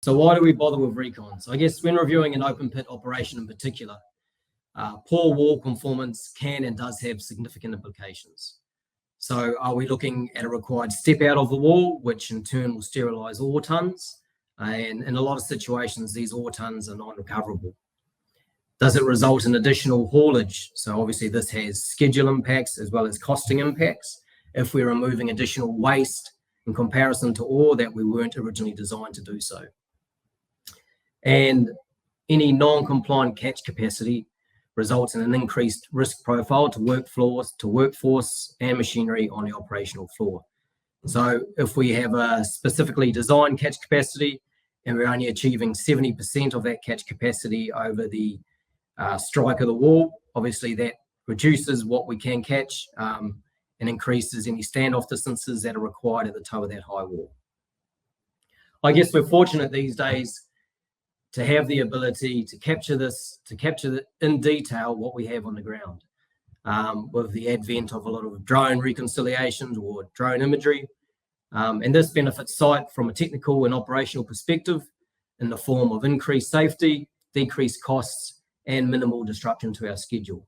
So why do we bother with recon? So I guess when reviewing an open pit operation in particular, poor wall conformance can and does have significant implications. So are we looking at a required step out of the wall, which in turn will sterilize ore tons? And in a lot of situations, these ore tons are non-recoverable. Does it result in additional haulage? So obviously this has schedule impacts as well as costing impacts if we're removing additional waste in comparison to ore that we weren't originally designed to do so. And any non-compliant catch capacity results in an increased risk profile to workforce and machinery on the operational floor. So if we have a specifically designed catch capacity and we're only achieving 70% of that catch capacity over the strike of the wall, obviously that reduces what we can catch and increases any standoff distances that are required at the toe of that high wall. I guess we're fortunate these days to have the ability to capture in detail what we have on the ground. With the advent of a lot of drone reconciliations or drone imagery. And this benefits site from a technical and operational perspective in the form of increased safety, decreased costs, and minimal disruption to our schedule.